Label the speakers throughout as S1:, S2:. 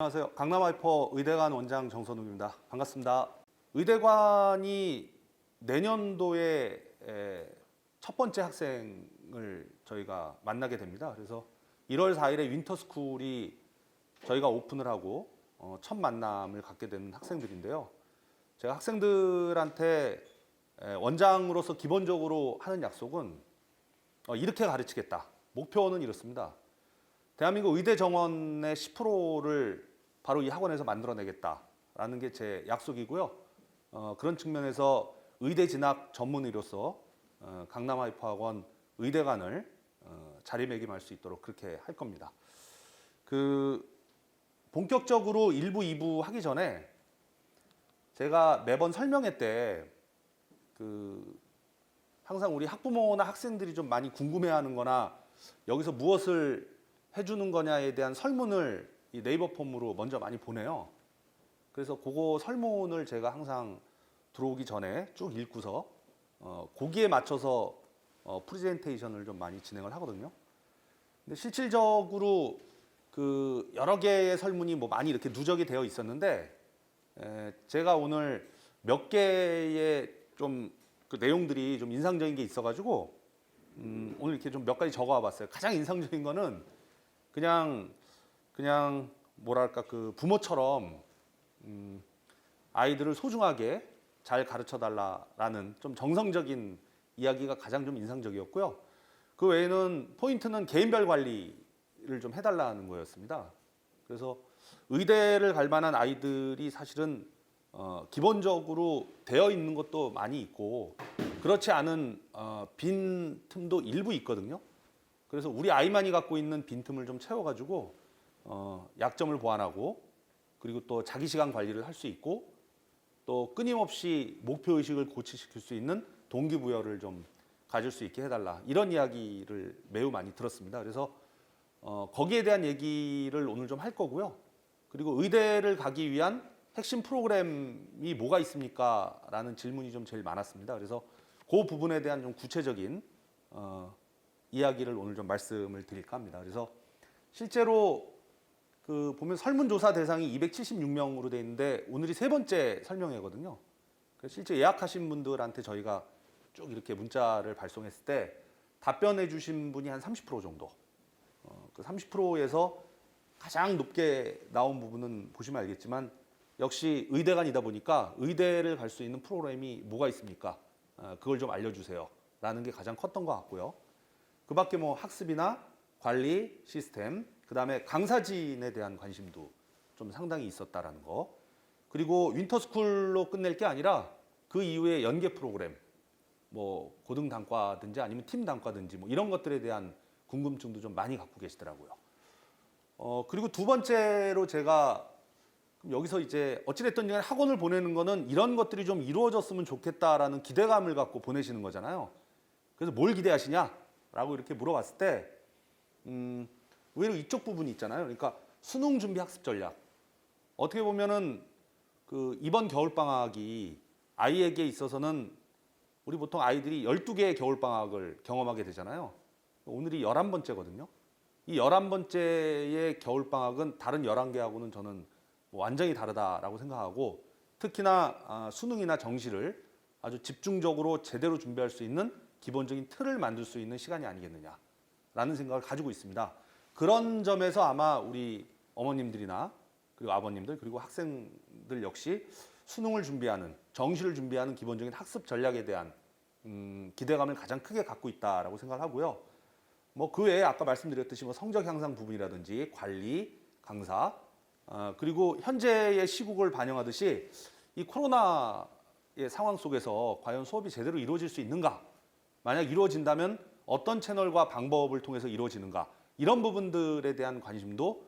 S1: 안녕하세요. 강남하이퍼 의대관 원장 정선욱입니다. 반갑습니다. 의대관이 내년도에 첫 번째 학생을 저희가 만나게 됩니다. 그래서 1월 4일에 윈터스쿨이 저희가 오픈을 하고 첫 만남을 갖게 되는 학생들인데요. 제가 학생들한테 원장으로서 기본적으로 하는 약속은 이렇게 가르치겠다. 목표는 이렇습니다. 대한민국 의대 정원의 10%를 바로 이 학원에서 만들어내겠다라는 게 제 약속이고요. 그런 측면에서 의대 진학 전문의로서 강남하이퍼학원 의대관을 자리매김할 수 있도록 그렇게 할 겁니다. 본격적으로 1부, 2부 하기 전에 제가 매번 설명회 때 항상 우리 학부모나 학생들이 좀 많이 궁금해하는 거나 여기서 무엇을 해주는 거냐에 대한 설문을 이 네이버 폼으로 먼저 많이 보내요. 그래서 그거 설문을 제가 항상 들어오기 전에 쭉 읽고서 거기에 맞춰서 프레젠테이션을 좀 많이 진행을 하거든요. 근데 실질적으로 여러 개의 설문이 뭐 많이 이렇게 누적이 되어 있었는데 제가 오늘 몇 개의 좀 내용들이 좀 인상적인 게 있어가지고 오늘 이렇게 좀 몇 가지 적어와 봤어요. 가장 인상적인 거는 그냥 뭐랄까 부모처럼 아이들을 소중하게 잘 가르쳐 달라라는 좀 정성적인 이야기가 가장 좀 인상적이었고요. 그 외에는 포인트는 개인별 관리를 좀 해달라는 거였습니다. 그래서 의대를 갈 만한 아이들이 사실은 기본적으로 되어 있는 것도 많이 있고 그렇지 않은 빈 틈도 일부 있거든요. 그래서 우리 아이만이 갖고 있는 빈틈을 좀 채워가지고 약점을 보완하고 그리고 또 자기 시간 관리를 할 수 있고 또 끊임없이 목표의식을 고취시킬 수 있는 동기부여를 좀 가질 수 있게 해달라 이런 이야기를 매우 많이 들었습니다. 그래서 거기에 대한 얘기를 오늘 좀 할 거고요. 그리고 의대를 가기 위한 핵심 프로그램이 뭐가 있습니까? 라는 질문이 좀 제일 많았습니다. 그래서 그 부분에 대한 좀 구체적인 이야기를 오늘 좀 말씀을 드릴까 합니다. 그래서 실제로 보면 설문조사 대상이 276명으로 되어 있는데 오늘이 세 번째 설명회거든요. 그래서 실제 예약하신 분들한테 저희가 쭉 이렇게 문자를 발송했을 때 답변해 주신 분이 한 30% 정도. 그 30%에서 가장 높게 나온 부분은 보시면 알겠지만 역시 의대관이다 보니까 의대를 갈 수 있는 프로그램이 뭐가 있습니까? 그걸 좀 알려주세요. 라는 게 가장 컸던 것 같고요. 그 밖에 뭐 학습이나 관리 시스템, 그 다음에 강사진에 대한 관심도 좀 상당히 있었다라는 거. 그리고 윈터스쿨로 끝낼 게 아니라 그 이후에 연계 프로그램, 뭐 고등 단과든지 아니면 팀 단과든지 뭐 이런 것들에 대한 궁금증도 좀 많이 갖고 계시더라고요. 그리고 두 번째로 제가 여기서 이제 어찌됐든 간에 학원을 보내는 거는 이런 것들이 좀 이루어졌으면 좋겠다라는 기대감을 갖고 보내시는 거잖아요. 그래서 뭘 기대하시냐? 라고 이렇게 물어봤을 때 의외로 이쪽 부분이 있잖아요. 그러니까 수능 준비 학습 전략. 어떻게 보면은 이번 겨울방학이 아이에게 있어서는 우리 보통 아이들이 12개의 겨울방학을 경험하게 되잖아요. 오늘이 11번째거든요. 이 11번째의 겨울방학은 다른 11개하고는 저는 뭐 완전히 다르다라고 생각하고 특히나 수능이나 정시를 아주 집중적으로 제대로 준비할 수 있는 기본적인 틀을 만들 수 있는 시간이 아니겠느냐라는 생각을 가지고 있습니다. 그런 점에서 아마 우리 어머님들이나 그리고 아버님들 그리고 학생들 역시 수능을 준비하는 정시를 준비하는 기본적인 학습 전략에 대한 기대감을 가장 크게 갖고 있다라고 생각을 하고요. 뭐 그 외에 아까 말씀드렸듯이 뭐 성적 향상 부분이라든지 관리, 강사 그리고 현재의 시국을 반영하듯이 이 코로나의 상황 속에서 과연 수업이 제대로 이루어질 수 있는가? 만약 이루어진다면 어떤 채널과 방법을 통해서 이루어지는가? 이런 부분들에 대한 관심도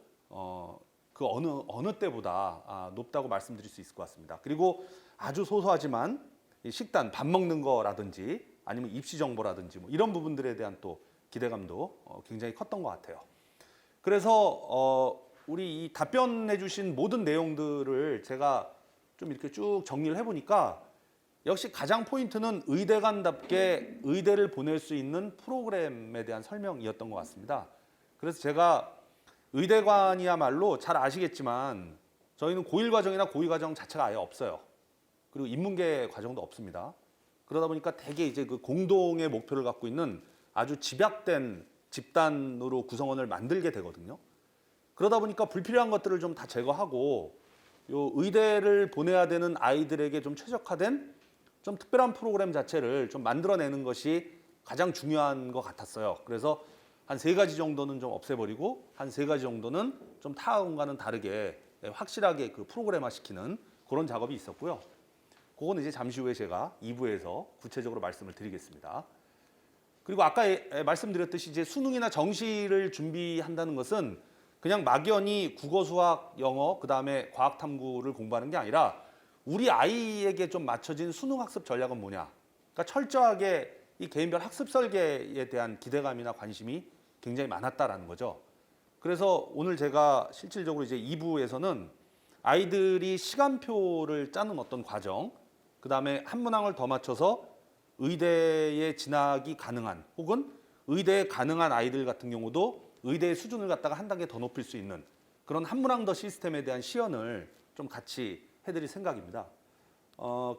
S1: 그 어느 때보다 높다고 말씀드릴 수 있을 것 같습니다. 그리고 아주 소소하지만 식단, 밥 먹는 거라든지 아니면 입시 정보라든지 뭐 이런 부분들에 대한 또 기대감도 굉장히 컸던 것 같아요. 그래서 우리 이 답변해 주신 모든 내용들을 제가 좀 이렇게 쭉 정리를 해보니까 역시 가장 포인트는 의대관답게 의대를 보낼 수 있는 프로그램에 대한 설명이었던 것 같습니다. 그래서 제가 의대관이야말로 잘 아시겠지만 저희는 고1 과정이나 고2 과정 자체가 아예 없어요. 그리고 인문계 과정도 없습니다. 그러다 보니까 대개 이제 그 공동의 목표를 갖고 있는 아주 집약된 집단으로 구성원을 만들게 되거든요. 그러다 보니까 불필요한 것들을 좀 다 제거하고 요 의대를 보내야 되는 아이들에게 좀 최적화된 좀 특별한 프로그램 자체를 좀 만들어내는 것이 가장 중요한 것 같았어요. 그래서 한 3가지 정도는 좀 없애버리고 한 3가지 정도는 좀 타학원과는 다르게 확실하게 그 프로그램화 시키는 그런 작업이 있었고요. 그거는 이제 잠시 후에 제가 2부에서 구체적으로 말씀을 드리겠습니다. 그리고 아까 말씀드렸듯이 이제 수능이나 정시를 준비한다는 것은 그냥 막연히 국어, 수학, 영어, 그다음에 과학 탐구를 공부하는 게 아니라 우리 아이에게 좀 맞춰진 수능 학습 전략은 뭐냐? 그러니까 철저하게 이 개인별 학습 설계에 대한 기대감이나 관심이 굉장히 많았다라는 거죠. 그래서 오늘 제가 실질적으로 이제 2부에서는 아이들이 시간표를 짜는 어떤 과정, 그다음에 한 문항을 더 맞춰서 의대에 진학이 가능한 혹은 의대에 가능한 아이들 같은 경우도 의대의 수준을 갖다가 한 단계 더 높일 수 있는 그런 한 문항 더 시스템에 대한 시연을 좀 같이 해드릴 생각입니다.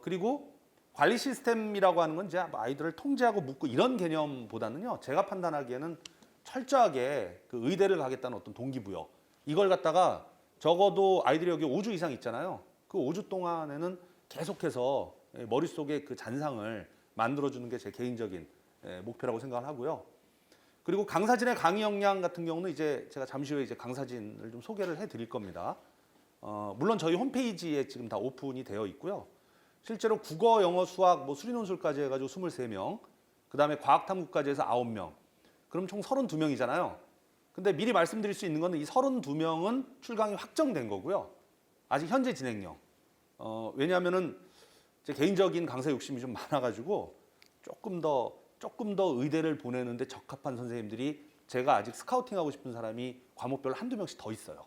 S1: 그리고 관리 시스템이라고 하는 건 이제 아이들을 통제하고 묶고 이런 개념보다는요, 제가 판단하기에는 철저하게 그 의대를 가겠다는 어떤 동기부여, 이걸 갖다가 적어도 아이들이 여기 5주 이상 있잖아요. 그 5주 동안에는 계속해서 머릿속에 그 잔상을 만들어주는 게 제 개인적인 목표라고 생각을 하고요. 그리고 강사진의 강의 역량 같은 경우는 이제 제가 잠시 후에 이제 강사진을 좀 소개를 해드릴 겁니다. 물론 저희 홈페이지에 지금 다 오픈이 되어 있고요. 실제로 국어, 영어, 수학, 뭐 수리논술까지 해가지고 23명, 그 다음에 과학탐구까지 해서 9명, 그럼 총 32명이잖아요. 근데 미리 말씀드릴 수 있는 거는 이 32명은 출강이 확정된 거고요. 아직 현재 진행형. 왜냐하면은 제 개인적인 강사 욕심이 좀 많아가지고 조금 더 의대를 보내는데 적합한 선생님들이 제가 아직 스카우팅하고 싶은 사람이 과목별로 한두 명씩 더 있어요.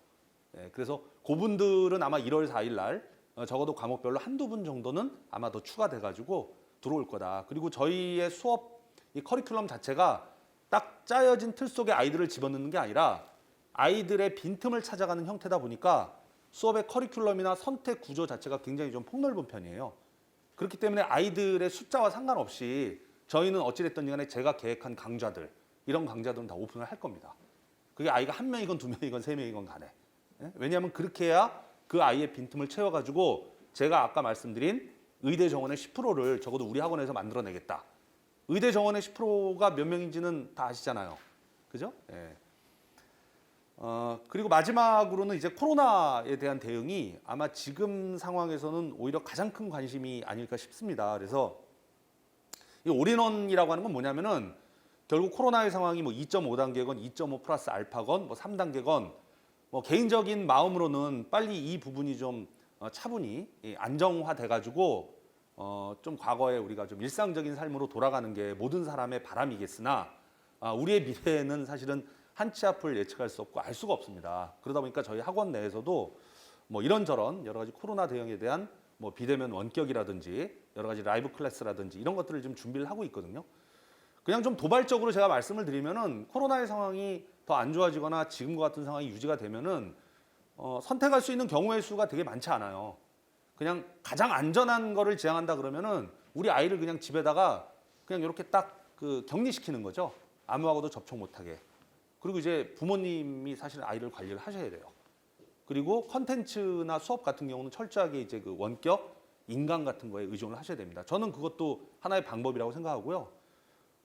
S1: 그래서 그분들은 아마 1월 4일 날 적어도 과목별로 한두 분 정도는 아마 더 추가돼가지고 들어올 거다. 그리고 저희의 수업 이 커리큘럼 자체가 딱 짜여진 틀 속에 아이들을 집어넣는 게 아니라 아이들의 빈틈을 찾아가는 형태다 보니까 수업의 커리큘럼이나 선택 구조 자체가 굉장히 좀 폭넓은 편이에요. 그렇기 때문에 아이들의 숫자와 상관없이 저희는 어찌됐든 간에 제가 계획한 강좌들, 이런 강좌들은 다 오픈을 할 겁니다. 그게 아이가 1명이건 2명이건 3명이건 간에. 왜냐하면 그렇게 해야 그 아이의 빈틈을 채워가지고 제가 아까 말씀드린 의대 정원의 10%를 적어도 우리 학원에서 만들어내겠다. 의대 정원의 10%가 몇 명인지는 다 아시잖아요. 그죠? 예. 그리고 마지막으로는 이제 코로나에 대한 대응이 아마 지금 상황에서는 오히려 가장 큰 관심이 아닐까 싶습니다. 그래서 이 올인원이라고 하는 건 뭐냐면은 결국 코로나의 상황이 뭐 2.5단계건 2.5 플러스 알파건 뭐 3단계건 뭐 개인적인 마음으로는 빨리 이 부분이 좀 차분히 안정화돼 가지고 좀 과거에 우리가 좀 일상적인 삶으로 돌아가는 게 모든 사람의 바람이겠으나 우리의 미래에는 사실은 한 치 앞을 예측할 수 없고 알 수가 없습니다. 그러다 보니까 저희 학원 내에서도 뭐 이런저런 여러 가지 코로나 대응에 대한 뭐 비대면 원격이라든지 여러 가지 라이브 클래스라든지 이런 것들을 좀 준비를 하고 있거든요. 그냥 좀 도발적으로 제가 말씀을 드리면은 코로나의 상황이 더 안 좋아지거나 지금과 같은 상황이 유지가 되면은 선택할 수 있는 경우의 수가 되게 많지 않아요. 그냥 가장 안전한 거를 지향한다 그러면은 우리 아이를 그냥 집에다가 그냥 이렇게 딱 그 격리시키는 거죠. 아무하고도 접촉 못하게. 그리고 이제 부모님이 사실 아이를 관리를 하셔야 돼요. 그리고 컨텐츠나 수업 같은 경우는 철저하게 이제 그 원격 인강 같은 거에 의존을 하셔야 됩니다. 저는 그것도 하나의 방법이라고 생각하고요.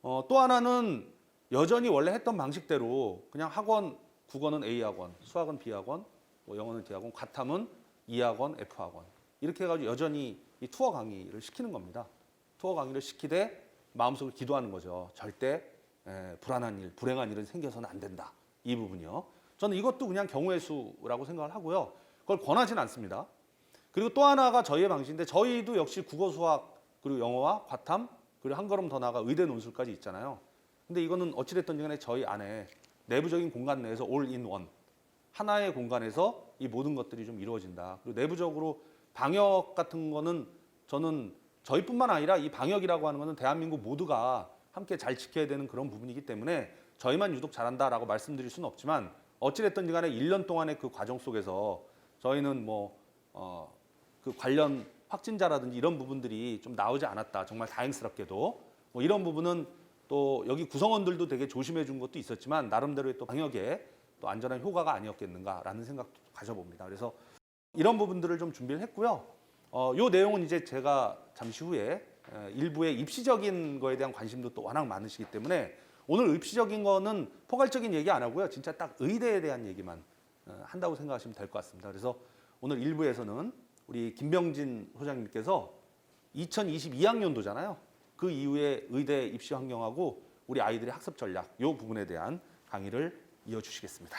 S1: 또 하나는 여전히 원래 했던 방식대로 그냥 학원, 국어는 A 학원, 수학은 B 학원, 뭐 영어는 D 학원, 과탐은 E 학원, F 학원 이렇게 해가지고 여전히 이 투어 강의를 시키는 겁니다. 투어 강의를 시키되 마음속으로 기도하는 거죠. 절대 불안한 일, 불행한 일은 생겨서는 안 된다. 이 부분이요. 저는 이것도 그냥 경우의 수라고 생각을 하고요. 그걸 권하진 않습니다. 그리고 또 하나가 저희의 방식인데 저희도 역시 국어, 수학, 그리고 영어와 과탐, 그리고 한 걸음 더 나아가 의대 논술까지 있잖아요. 근데 이거는 어찌됐든 간에 저희 안에 내부적인 공간 내에서 올 인 원, 하나의 공간에서 이 모든 것들이 좀 이루어진다. 그리고 내부적으로 방역 같은 거는 저는 저희뿐만 아니라 이 방역이라고 하는 거는 대한민국 모두가 함께 잘 지켜야 되는 그런 부분이기 때문에 저희만 유독 잘한다라고 말씀드릴 수는 없지만 어찌됐든지 간에 1년 동안의 그 과정 속에서 저희는 그 관련 확진자라든지 이런 부분들이 좀 나오지 않았다. 정말 다행스럽게도 이런 부분은 또 여기 구성원들도 되게 조심해 준 것도 있었지만 나름대로의 또 방역에 또 안전한 효과가 아니었겠는가라는 생각도 가져봅니다. 그래서 이런 부분들을 좀 준비를 했고요. 요 내용은 이제 제가 잠시 후에 일부의 입시적인 거에 대한 관심도 또 워낙 많으시기 때문에 오늘 입시적인 거는 포괄적인 얘기 안 하고요. 진짜 딱 의대에 대한 얘기만 한다고 생각하시면 될 것 같습니다. 그래서 오늘 일부에서는 우리 김병진 소장님께서 2022학년도잖아요. 그 이후에 의대 입시 환경하고 우리 아이들의 학습 전략 이 부분에 대한 강의를 이어주시겠습니다.